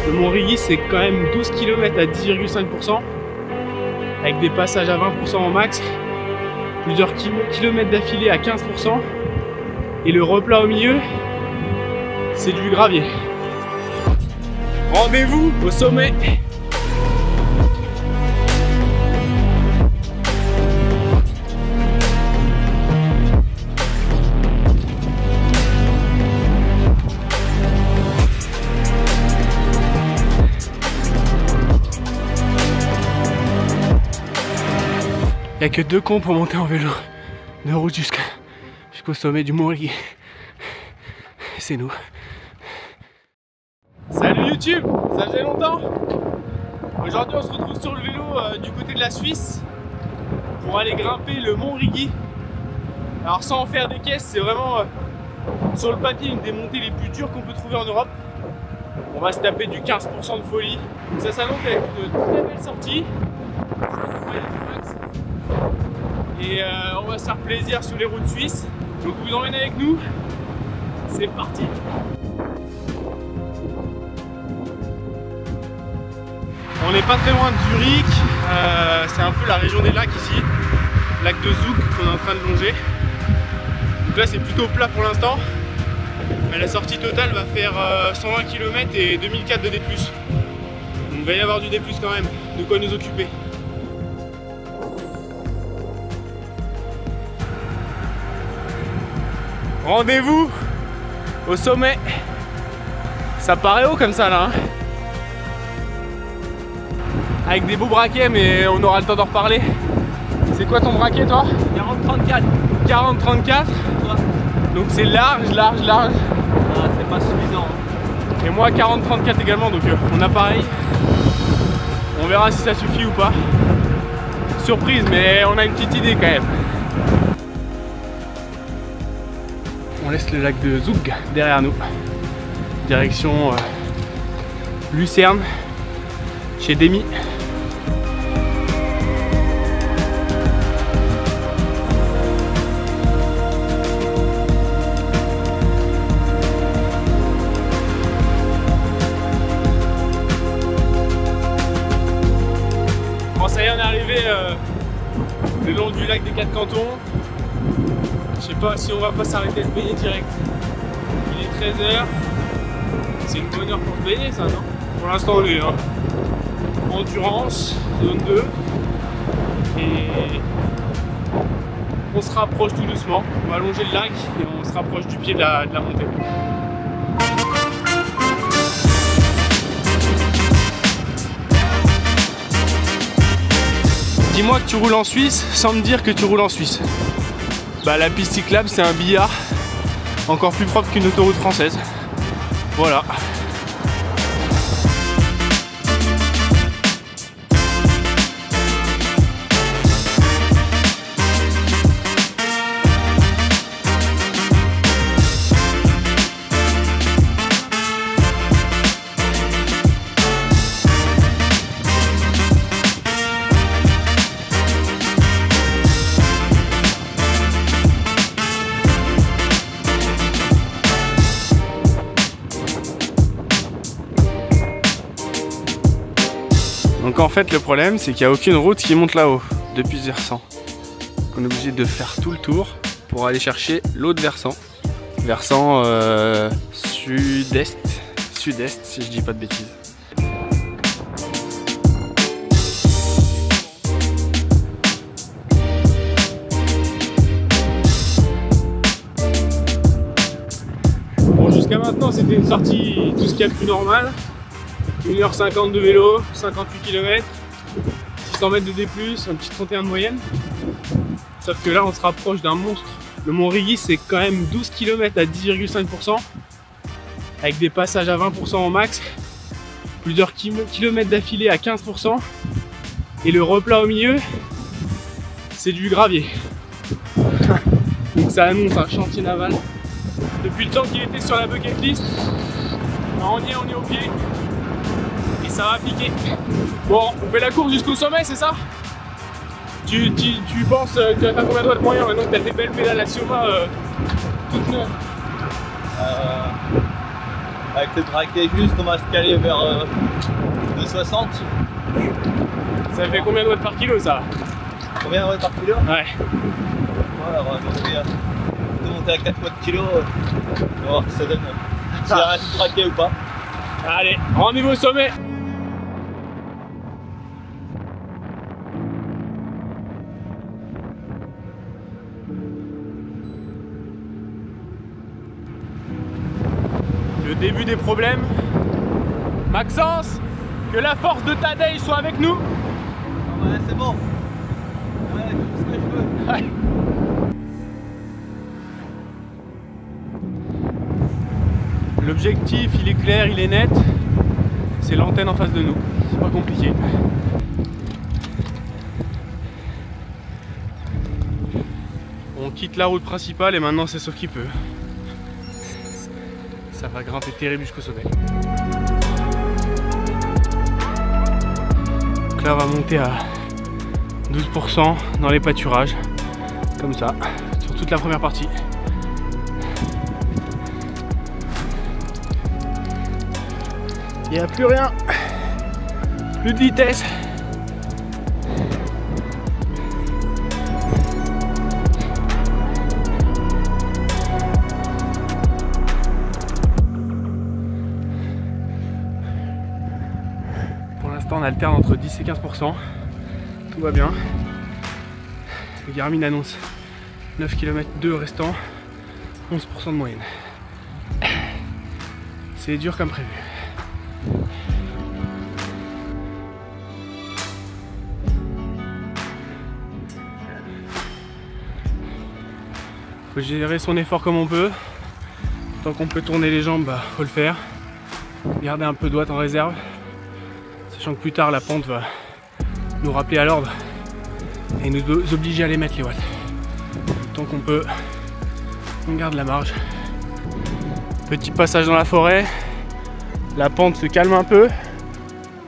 Le Mont Righi, c'est quand même 12 km à 10,5%, avec des passages à 20% en max, plusieurs kilomètres d'affilée à 15%, et le replat au milieu, c'est du gravier. Rendez-vous au sommet. Il n'y a que 2 cons pour monter en vélo de route jusqu'au sommet du Mont Righi. C'est nous. Salut YouTube, ça faisait longtemps. Aujourd'hui on se retrouve sur le vélo du côté de la Suisse pour aller grimper le Mont Righi. Alors sans en faire des caisses, c'est vraiment sur le papier une des montées les plus dures qu'on peut trouver en Europe. On va se taper du 15% de folie. Donc ça s'annonce avec une très belle sortie. Et on va se faire plaisir sur les routes suisses. Donc vous emmènez avec nous. C'est parti. On n'est pas très loin de Zurich. C'est un peu la région des lacs ici. Lac de Zug qu'on est en train de longer. Donc là c'est plutôt plat pour l'instant. Mais la sortie totale va faire 120 km et 2004 de D+. Donc il va y avoir du D+, quand même. De quoi nous occuper. Rendez-vous au sommet. Ça paraît haut comme ça là hein. Avec des beaux braquets, mais on aura le temps d'en reparler. C'est quoi ton braquet toi? 40-34. 40-34. Donc c'est large. Ah, c'est pas suffisant. Et moi 40-34 également, donc on a pareil. On verra si ça suffit ou pas. Surprise, mais on a une petite idée quand même. On laisse le lac de Zug derrière nous. Direction Lucerne, chez Demi. Bon, ça y est, on est arrivé le long du lac des 4 cantons. Je sais pas si on va pas s'arrêter de se baigner direct. Il est 13h. C'est une bonne heure pour se baigner ça, non? Pour l'instant on est endurance, zone 2. Et on se rapproche tout doucement. On va longer le lac et on se rapproche du pied de la montée. Dis-moi que tu roules en Suisse sans me dire que tu roules en Suisse. Bah la piste cyclable c'est un billard encore plus propre qu'une autoroute française. Voilà. Donc en fait le problème c'est qu'il n'y a aucune route qui monte là-haut depuis ce versant. Donc on est obligé de faire tout le tour pour aller chercher l'autre versant. Versant sud-est si je dis pas de bêtises. Bon, jusqu'à maintenant c'était une sortie tout ce qu'il y a de plus normal. 1h50 de vélo, 58 km, 600 mètres de D+, un petit 31 de moyenne. Sauf que là on se rapproche d'un monstre. Le Mont Righi c'est quand même 12 km à 10,5%, avec des passages à 20% en max, plusieurs kilomètres d'affilée à 15%, et le replat au milieu c'est du gravier. Donc ça annonce un chantier naval. Depuis le temps qu'il était sur la bucket list, on y est au pied. Ça va piquer. Bon, on fait la course jusqu'au sommet, c'est ça? Tu penses que tu vas faire combien de watts moyen maintenant que tu as des belles pédales à Sioma toutes neuves? Avec le braquet juste, on va se caler vers 2,60. Ça fait combien de watts par kilo ça? Combien de watts par kilo? Ouais. Voilà, on va monter à 4 watts kilo. On va voir ce que ça donne. S'il y a un petit braquet ou pas. Allez, rendez-vous au sommet. Le début des problèmes. Maxence, que la force de Tadej soit avec nous. Ouais, c'est bon. Ouais, tout ce que je veux. Ouais. L'objectif, il est clair, il est net. C'est l'antenne en face de nous. C'est pas compliqué. On quitte la route principale et maintenant c'est sauf qui peut. Ça va grimper terrible jusqu'au sommet. Donc là on va monter à 12% dans les pâturages. Comme ça, sur toute la première partie. Il n'y a plus rien. Plus de vitesse. Pour l'instant on alterne entre 10 et 15%. Tout va bien. Le Garmin annonce 9 km 2 restant, 11% de moyenne. C'est dur comme prévu. Faut gérer son effort comme on peut. Tant qu'on peut tourner les jambes, bah faut le faire. Garder un peu de watts en réserve. Sachant que plus tard la pente va nous rappeler à l'ordre et nous obliger à les mettre les watts. Tant qu'on peut, on garde la marge. Petit passage dans la forêt. La pente se calme un peu.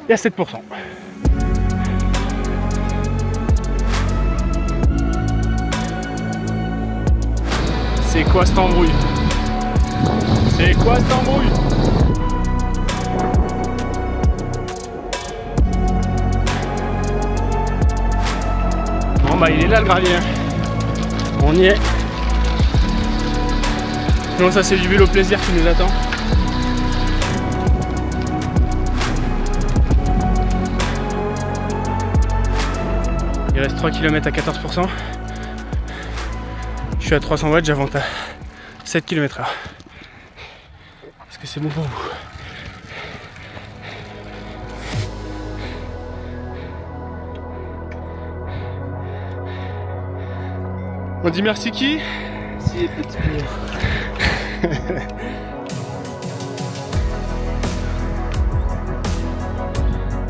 Et à 7%. C'est quoi cette embrouille? C'est quoi cette embrouille? Bon bah il est là le gravier. On y est. Non, ça c'est du vélo plaisir qui nous attend. Il reste 3 km à 14%. Je suis à 300 watts, j'avance à 7 km/h. Est-ce que c'est bon pour vous? On dit merci qui? Merci petit peu.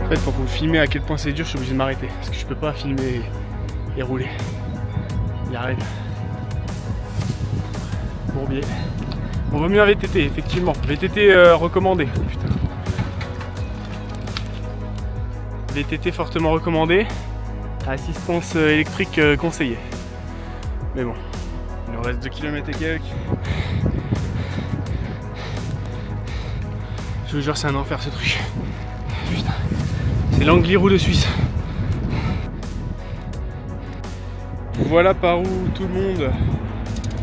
En fait, pour vous filmer à quel point c'est dur, je suis obligé de m'arrêter. Parce que je peux pas filmer et rouler. Il arrête. Bourbier. On vaut mieux un VTT, effectivement. VTT recommandé. Putain. VTT fortement recommandé. Assistance électrique conseillée. Mais bon, il nous reste 2 km et quelques. Je vous jure, c'est un enfer ce truc. Putain. C'est l'Angliru de Suisse. Voilà par où tout le monde,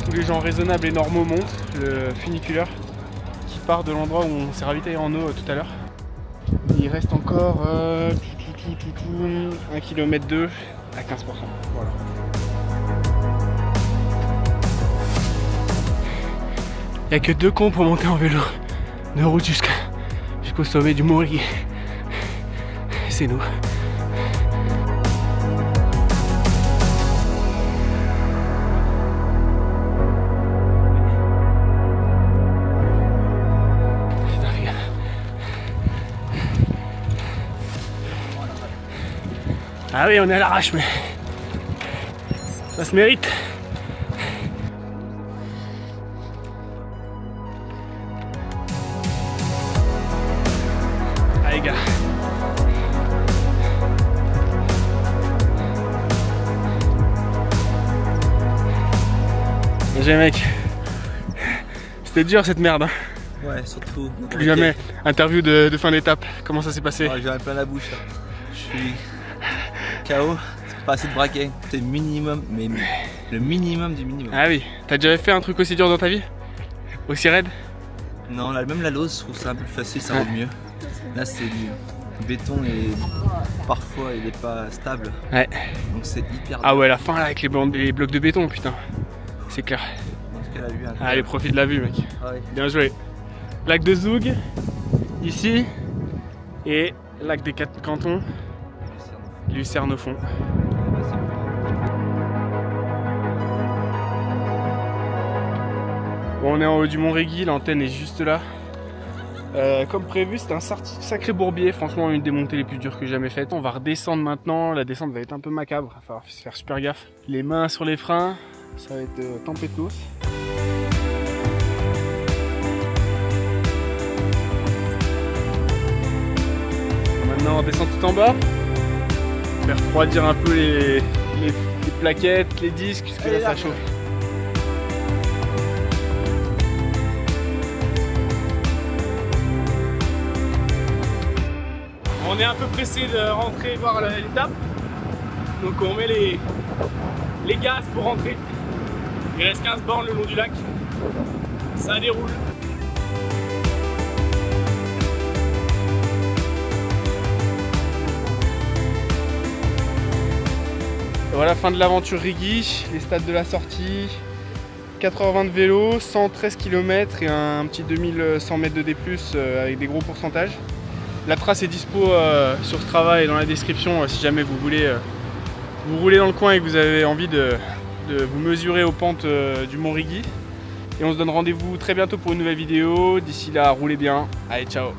tous les gens raisonnables et normaux montent. Le funiculaire qui part de l'endroit où on s'est ravitaillé en eau tout à l'heure. Il reste encore 1 km 2 à 15%. Voilà. Il n'y a que 2 cons pour monter en vélo de route jusqu'au sommet du Morier. C'est nous. Ah oui, on est à l'arrache, mais ça se mérite. Allez gars. J'ai mec. C'était dur cette merde. Hein. Ouais, surtout. Plus jamais. Interview de fin d'étape, comment ça s'est passé? J'ai plein la bouche là. Je suis KO, c'est pas assez de braquet. C'est le minimum, mais le minimum du minimum. Ah oui, t'as déjà fait un truc aussi dur dans ta vie? Aussi raide? Non, là, même la lose, je trouve ça un peu plus facile, ça roule mieux. Là, c'est du béton et parfois il est pas stable. Ouais. Donc c'est hyper. Ah ouais, la fin là avec les blocs de béton, putain. C'est clair. En tout cas, la vue, Allez, profite de la vue, mec. Ah ouais. Bien joué. Lac de Zoug, ici, et lac des 4 cantons, Lucerne au fond. Bon, on est en haut du Mont Régui, l'antenne est juste là. Comme prévu, c'était un sacré bourbier, franchement une des montées les plus dures que j'ai jamais faites. On va redescendre maintenant, la descente va être un peu macabre, il va falloir se faire super gaffe. Les mains sur les freins, ça va être tempétueux. Maintenant on descend tout en bas, faire refroidir un peu les plaquettes, les disques, parce que là ça chauffe. On est un peu pressé de rentrer voir l'étape, donc on met les gaz pour rentrer. Il reste 15 bornes le long du lac, ça déroule. Voilà, fin de l'aventure Régui, les stades de la sortie, 4h20 de vélo, 113 km et un petit 2100 mètres de D+, avec des gros pourcentages. La trace est dispo sur Strava et dans la description si jamais vous voulez vous rouler dans le coin et que vous avez envie de vous mesurer aux pentes du Mont Régui. Et on se donne rendez-vous très bientôt pour une nouvelle vidéo. D'ici là, roulez bien. Allez, ciao!